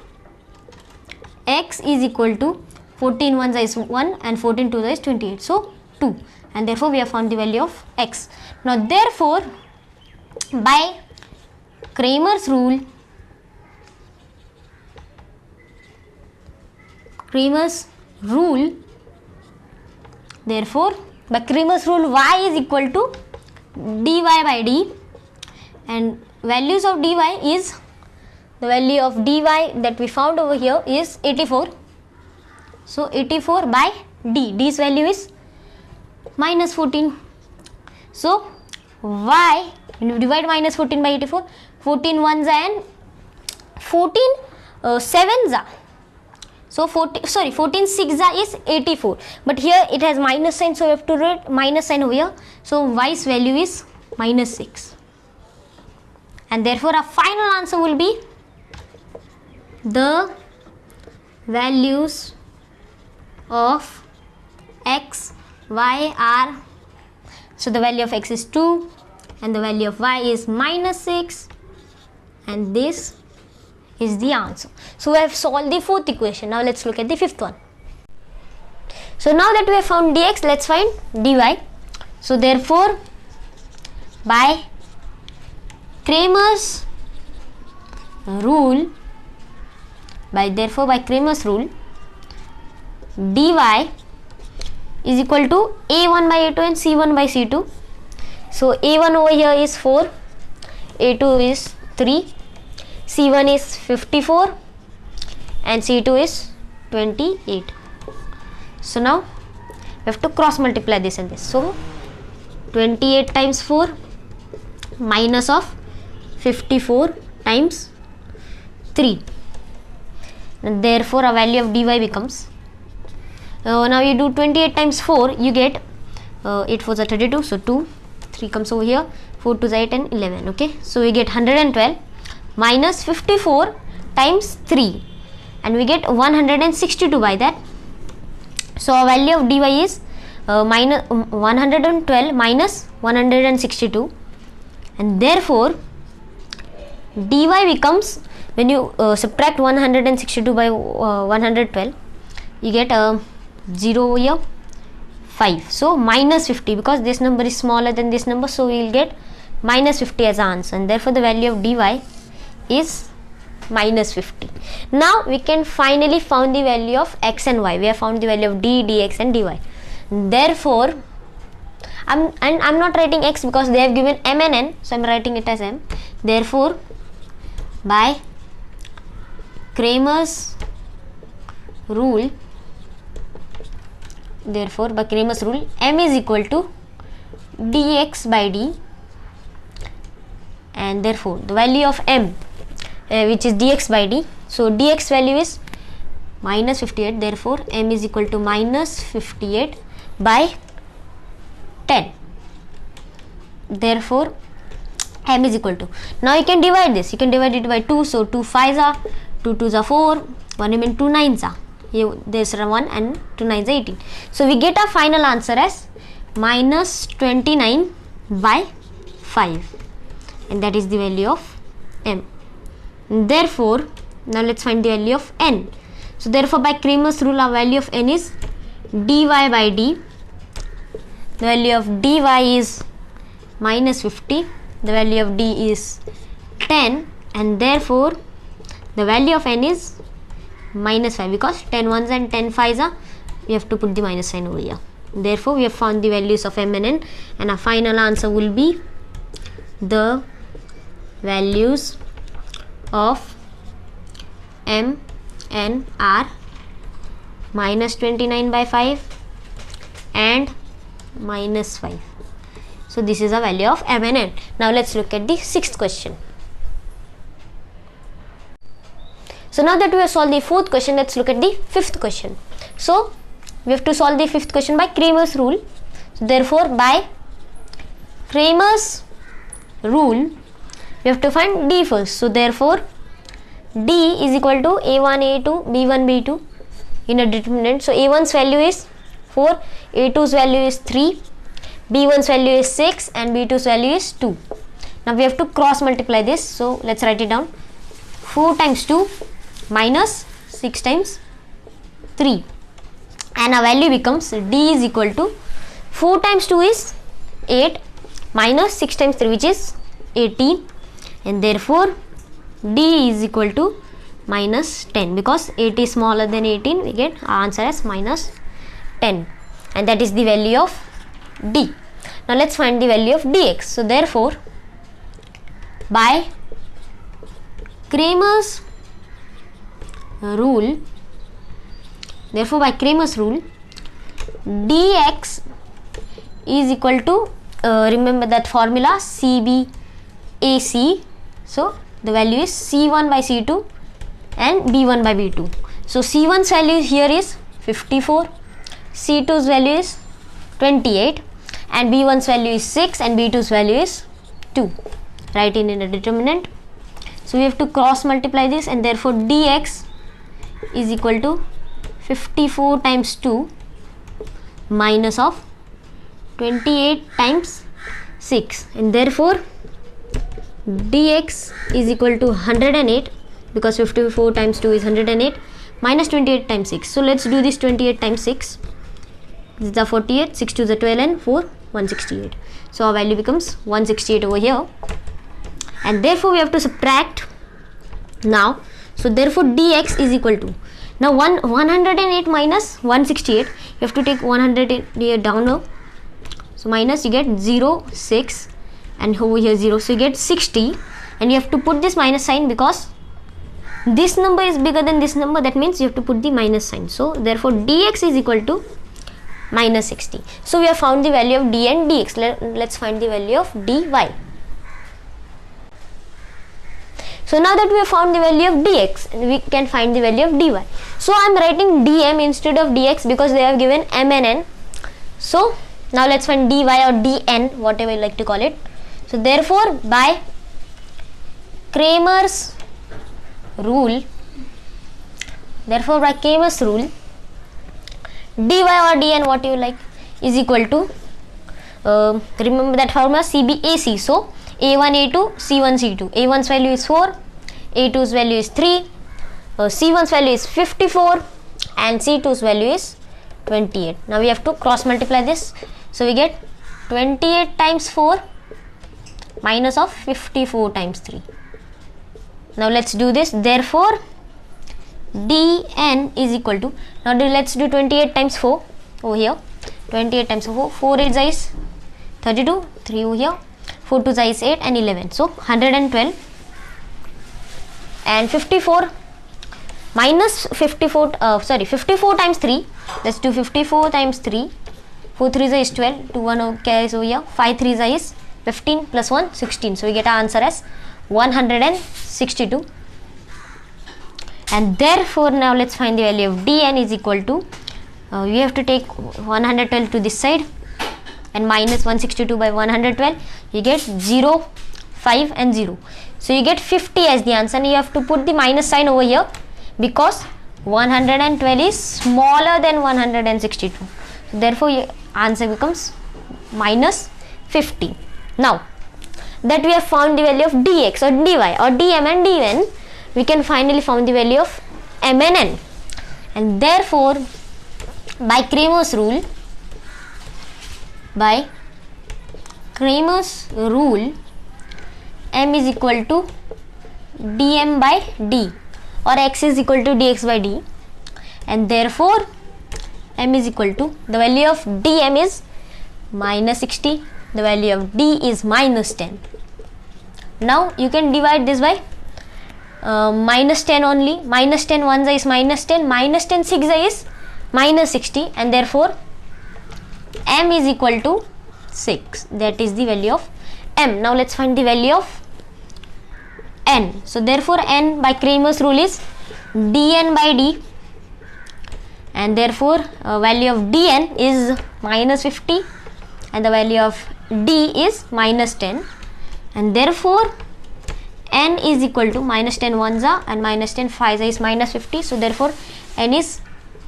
x is equal to 14 1 is 1 and 14 2 is 28, so 2, and therefore we have found the value of x. Now therefore by Cramer's rule, therefore by Cramer's rule y is equal to dy by d, and values of dy is, the value of dy that we found over here is 84. So 84 by d, d's value is minus 14. So y, when you divide minus 14 by 84, 14 1s and 14 7s. So 14 6s is 84, but here it has minus sign, so we have to write minus sign over here. So y's value is minus 6, and therefore our final answer will be the values of x, y are, so the value of x is 2 and the value of y is -6, and this is the answer. So we have solved the fourth equation. Now let's look at the fifth one. So now that we have found dx, let's find dy. So therefore by Cramer's rule, by Cramer's rule, dy is equal to a1 by a2 and c1 by c2. So a1 over here is 4, a2 is 3, c1 is 54 and c2 is 28. So now we have to cross multiply this and this. So 28 times 4 minus of 54 times 3, and therefore a value of dy becomes, now you do 28 times 4, you get 8 4s are 32, so 2, 3 comes over here, 4 2s are 8 and 11. Okay, so we get 112 minus 54 times 3, and we get 162 by that. So our value of dy is minus 112 minus 162, and therefore dy becomes, when you subtract 162 by 112, you get 0 over here, 5. So minus 50, because this number is smaller than this number, so we will get minus 50 as our answer, and therefore the value of dy is minus 50. Now we can finally found the value of x and y. We have found the value of d, dx and dy. Therefore I'm not writing x because they have given m and n, so I'm writing it as m. Therefore by Cramer's rule, m is equal to dx by d, and therefore the value of m, which is dx by d, so dx value is minus 58, therefore m is equal to minus 58 by 10. Therefore m is equal to, now you can divide this, you can divide it by 2, so 2 5s are, 2 2s are 4, 1 remain, 2 9s are, here there's 1 and 2 9s are 18. So we get our final answer as minus 29 by 5, and that is the value of m. Therefore now let's find the value of n. So therefore by Cramer's rule, our value of n is dy by d. The value of dy is minus 50, the value of d is 10, and therefore the value of n is minus 5, because 10 1s and 10 5s are, we have to put the minus sign over here. Therefore we have found the values of m and n, and our final answer will be the values of m n are minus 29 by 5 and minus 5. So this is a value of m and n. Now let's look at the sixth question. So now that we have solved the fourth question, let's look at the fifth question. So we have to solve the fifth question by Cramer's rule. So therefore by Cramer's rule, we have to find d first. So therefore d is equal to a1 a2 b1 b2 in a determinant. So a1's value is 4, a2's value is 3, b1's value is 6 and b2's value is 2. Now we have to cross multiply this, so let's write it down. 4 times 2 minus 6 times 3, and our value becomes d is equal to 4 times 2 is 8 minus 6 times 3, which is 18, and therefore d is equal to minus 10, because 8 is smaller than 18, we get our answer as minus 10, and that is the value of d. Now let's find the value of dx. So therefore by Cramer's rule, dx is equal to, remember that formula CBAC, so the value is c1 by c2 and b1 by b2. So c1's value here is 54, c2's value is 28 and b1's value is 6 and b2's value is 2. write in a determinant. So we have to cross multiply this, and therefore dx is equal to 54 times 2 minus of 28 times 6, and therefore dx is equal to 108, because 54 times 2 is 108, minus 28 times 6. So let's do this. 28 times 6, this is the 48, 6 to the 12, and 4 168. So our value becomes 168 over here, and therefore we have to subtract now. So therefore dx is equal to, now 108 minus 168, you have to take 108 down now. So minus, you get 0, 6, and over here 0, so you get 60, and you have to put this minus sign because this number is bigger than this number, that means you have to put the minus sign. So therefore dx is equal to minus 60. So we have found the value of d and dx. Let's find the value of dy. So now that we have found the value of dx, we can find the value of dy. So I am writing dm instead of dx because they have given m and n. So now let's find dy or dn, whatever you like to call it. So therefore by Cramer's rule, dy or dn, what you like, is equal to, remember that formula CBAC. So a1 a2 c1 c2, a1's value is 4, a2's value is 3, c1's value is 54, and c2's value is 28. Now we have to cross multiply this. So we get 28 times 4 minus of 54 times 3. Now let's do this. Therefore dn is equal to, now let's do 28 times 4 over here. 28 times 4, 4 is 32, 3 over here, 4 to is 8, and 11. So 112, and 54 minus 54 times 3. Let's do 54 times 3. 4 3 is 12, 2 1 carries over here, 5 3 is 15, plus 1 16. So we get our answer as 162, and therefore now let's find the value of dn is equal to, we have to take 112 to this side and minus 162 by 112, you get 0, 5 and 0. So you get 50 as the answer, and you have to put the minus sign over here because 112 is smaller than 162. So therefore your answer becomes minus 50. Now that we have found the value of dx or dy or dm and dn, we can finally find the value of m and n, and therefore by Cramer's rule, m is equal to dm by d, or x is equal to dx by d, and therefore m is equal to, the value of dm is minus 60, the value of d is minus 10. Now you can divide this by minus 10 only. Minus 10 1 is minus 10, minus 10 6 is minus 60, and therefore m is equal to 6. That is the value of m. Now let's find the value of n. So therefore n by Cramer's rule is dn by d, and therefore value of dn is minus 50 and the value of d is minus 10, and therefore n is equal to minus 10 1s and minus 10 5s is minus 50. So therefore n is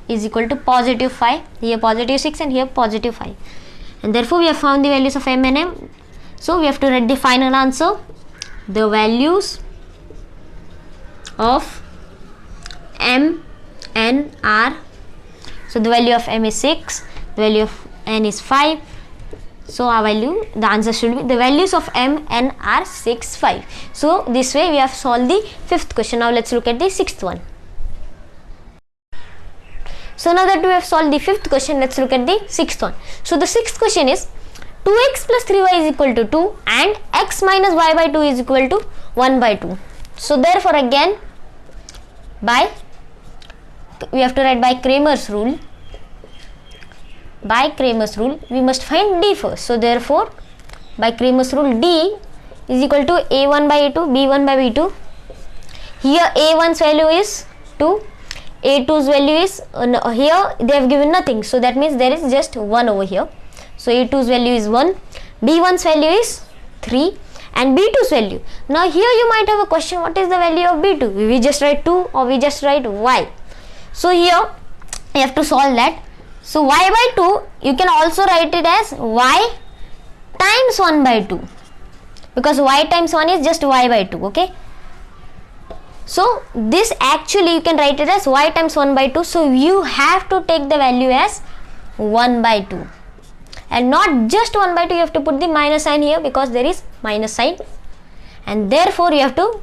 equal to positive 5, here positive 6 and here positive 5, and therefore we have found the values of m and n. So we have to write the final answer. The values of m, n are, so the value of m is 6, the value of n is 5. So our value, the answer should be, the values of m, n are 6, 5. So this way we have solved the fifth question. Now let's look at the sixth one. So now that we have solved the fifth question, let's look at the sixth one. So the sixth question is 2x plus 3y is equal to 2 and x minus y by 2 is equal to 1 by 2. So therefore again we have to write by Cramer's rule. By Cramer's rule we must find d first. So therefore by Cramer's rule d is equal to a1 by a2, b1 by b2. Here a1's value is 2, a2's value is here they have given nothing, so that means there is just 1 over here. So a2's value is 1, b1's value is 3, and b2's value. Now here you might have a question, what is the value of b2? We just write 2 or we just write y. So here you have to solve that. So y by 2, you can also write it as y times 1 by 2, because y times 1 is just y by 2. Okay, so this actually you can write it as y times 1 by 2. So you have to take the value as 1 by 2, and not just 1 by 2, you have to put the minus sign here because there is minus sign, and therefore you have to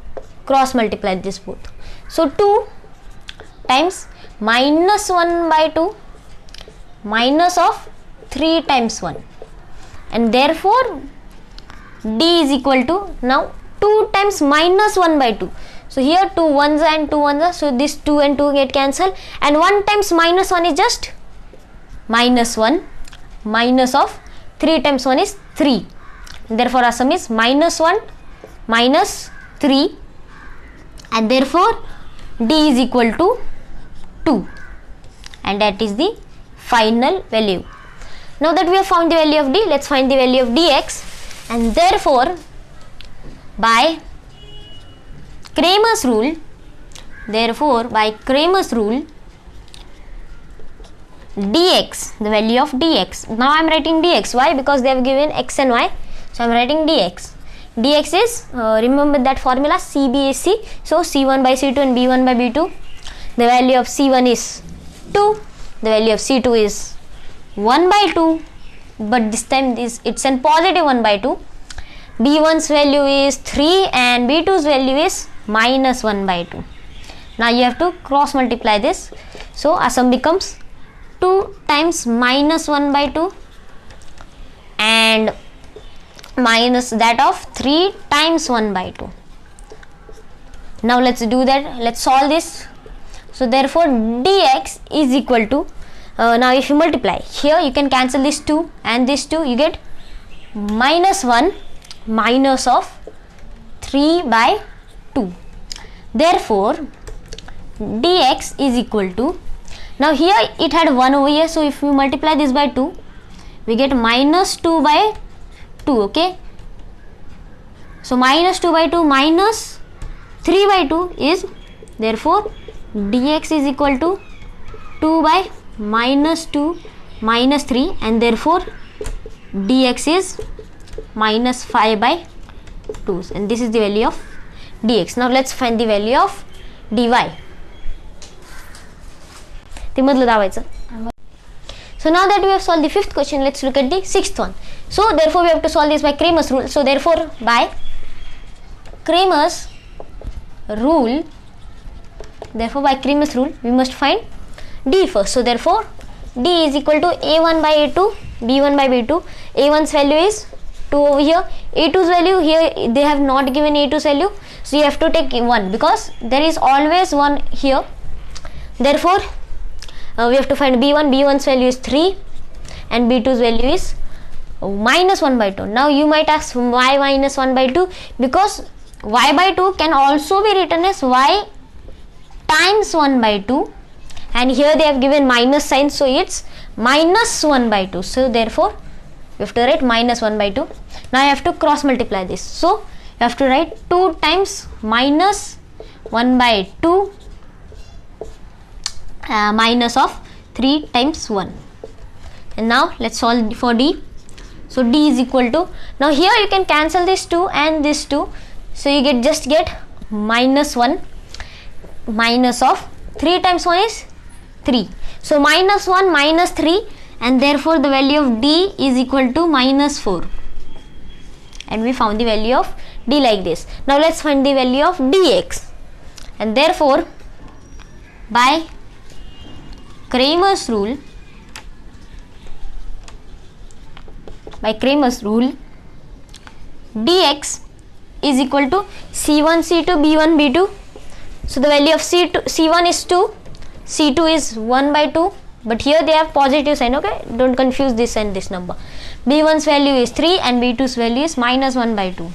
cross multiply this both. So 2 times minus 1 by 2 minus of 3 times 1, and therefore d is equal to, now 2 times minus 1 by 2. So here 2 ones and 2 ones, so this 2 and 2 get cancelled, and 1 times minus 1 is just minus 1, minus of 3 times 1 is 3. Therefore our sum is minus 1 minus 3, and therefore d is equal to 2, and that is the final value. Now that we have found the value of d, let's find the value of dx, and therefore by Cramer's rule, dx, the value of dx, now I am writing dx. Why? Because they have given x and y, so I am writing dx. Dx is, remember that formula, CB is C, so C1 by C2 and B1 by B2. The value of C1 is 2, the value of C2 is 1 by 2, but this time it's a positive 1 by 2. B1's value is 3 and B2's value is minus 1 by 2. Now you have to cross multiply this, so our sum becomes 2 times minus 1 by 2 and minus that of 3 times 1 by 2. Now let's do that, let's solve this. So therefore dx is equal to, now if you multiply, here you can cancel this 2 and this 2, you get minus 1 minus of 3 by 2. Therefore dx is equal to, now here it had 1 over here, so if we multiply this by 2, we get minus 2 by 2. Okay, so minus 2 by 2 minus 3 by 2 is, therefore dx is equal to 2 by minus 2 minus 3, and therefore dx is minus 5 by 2, and this is the value of dx. Now let's find the value of dy. So now that we have solved the 5th question, let's look at the 6th one. So therefore we have to solve this by Cramer's rule. So therefore by Cramer's rule, we must find d first. So therefore d is equal to a1 by a2, b1 by b2. A1's value is 2 over here, a2's value, here they have not given a2's value, so you have to take 1 because there is always 1 here. Therefore we have to find b1. B1's value is 3 and b2's value is minus 1 by 2. Now you might ask why minus 1 by 2, because y by 2 can also be written as y times 1 by 2, and here they have given minus sign, so it's minus 1 by 2. So therefore you have to write minus 1 by 2. Now you have to cross multiply this, so you have to write 2 times minus 1 by 2 minus of 3 times 1. And now let's solve for d. So d is equal to, now here you can cancel this 2 and this 2, so you get minus 1 minus of 3 times 1 is 3, so minus 1 minus 3, and therefore the value of d is equal to minus 4, and we found the value of d like this. Now let's find the value of dx, and therefore by Cramer's rule, dx is equal to c1 c2 b1 b2. So the value of c1 is 2, c2 is 1 by 2, but here they have positive sign. Okay, don't confuse this and this number. b1's value is 3 and b2's value is minus 1 by 2.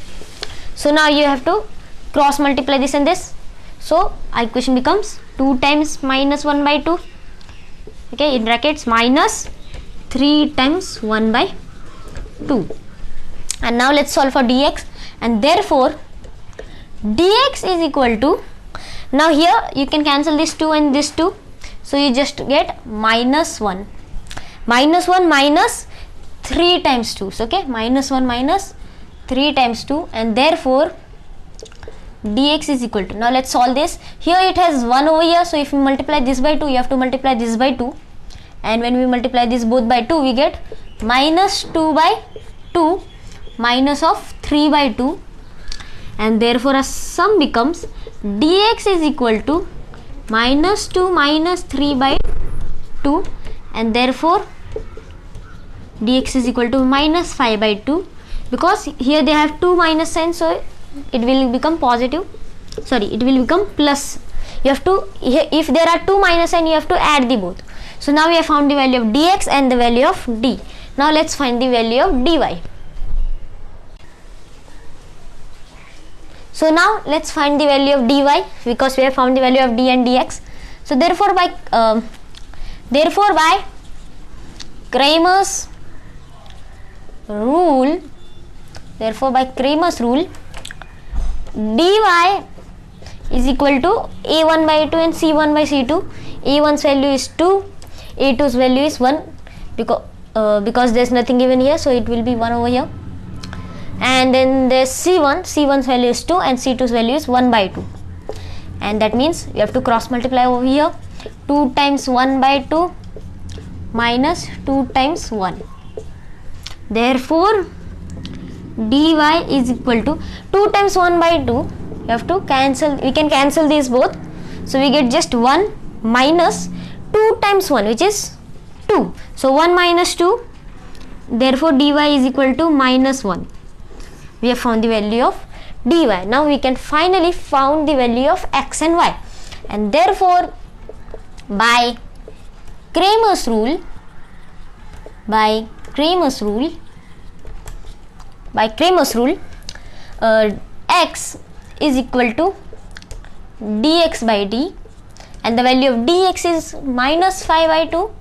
So now you have to cross multiply this and this, so our equation becomes 2 times minus 1 by 2, okay, in brackets minus 3 times 1 by 2. And now let's solve for dx, and therefore dx is equal to, now here you can cancel this 2 and this 2, so you just get minus 1 minus 3 times 2. So okay, minus 1 minus 3 times 2, and therefore dx is equal to, now let's solve this. Here it has 1 over here, so if you multiply this by 2, you have to multiply this by 2, and when we multiply this both by 2, we get minus 2 by 2 minus of 3 by 2, and therefore a sum becomes dx is equal to minus 2 minus 3 by 2, and therefore dx is equal to minus 5 by 2, because here they have 2 minus sign, so it will become positive, sorry, it will become plus. You have to, if there are 2 minus sign, you have to add the both. So now we have found the value of dx and the value of d. Now let's find the value of dy. So now let's find the value of dy, because we have found the value of d and dx. So therefore by Cramer's rule, dy is equal to a1 by a2 and c1 by c2. a1's value is 2, a2's value is 1, because there's nothing given here, so it will be 1 over here. And then there's c1's value is 2 and c2's value is 1 by 2, and that means you have to cross multiply over here. 2 times 1 by 2 minus 2 times 1. Therefore dy is equal to 2 times 1 by 2, you have to cancel, we can cancel these both, so we get just 1 minus 2 times 1, which is 2, so 1 minus 2, therefore dy is equal to minus 1. We have found the value of dy. Now we can finally found the value of x and y, and therefore by Cramer's rule, x is equal to dx by d, and the value of dx is minus 5 by 2,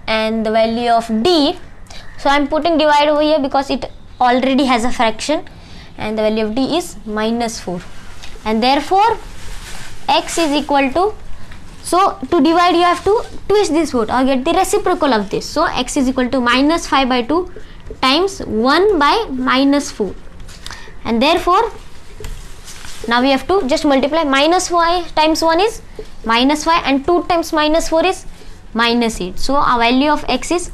and the value of d, so I am putting divide over here because it already has a fraction, and the value of d is minus 4, and therefore x is equal to, so to divide you have to twist this both or get the reciprocal of this, so x is equal to minus 5 by 2 times 1 by minus 4, and therefore now we have to just multiply. Minus y times 1 is minus 5 and 2 times minus 4 is minus 8, so our value of x is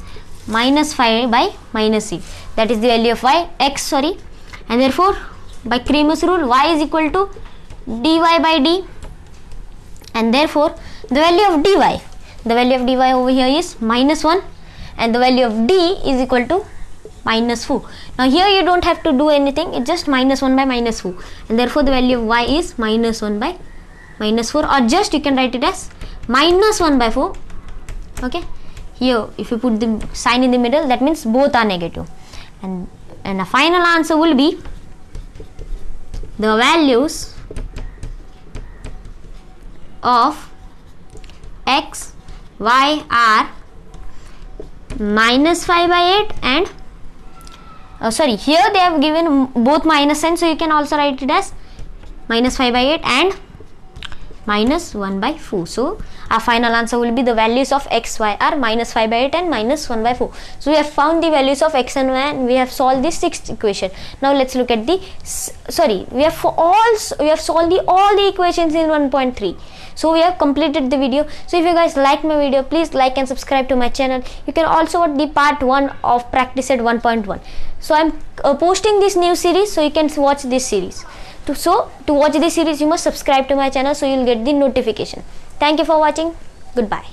minus 5 by minus 8, that is the value of x, and therefore by Cramer's rule y is equal to dy by d, and therefore the value of dy over here is minus 1, and the value of d is equal to minus 4. Now here you don't have to do anything, it's just minus 1 by minus 4, and therefore the value of y is minus 1 by minus 4, or just you can write it as minus 1 by 4. Okay, here if you put the sign in the middle, that means both are negative, and the final answer will be the values of x, y are minus 5 by 8 and sorry, here they have given both minus sign, so you can also write it as minus 5 by 8 and minus 1 by 4. So our final answer will be the values of x, y are minus 5 by 8 and minus 1 by 4. So we have found the values of x and y, and we have solved the sixth equation. Now let's look at the, we have solved all the equations in 1.3. So we have completed the video. So if you guys like my video, please like and subscribe to my channel. You can also watch the part 1 of practice set 1.1. So I'm posting this new series, so you can watch this series. To watch this series, you must subscribe to my channel, so you'll get the notification. Thank you for watching. Goodbye.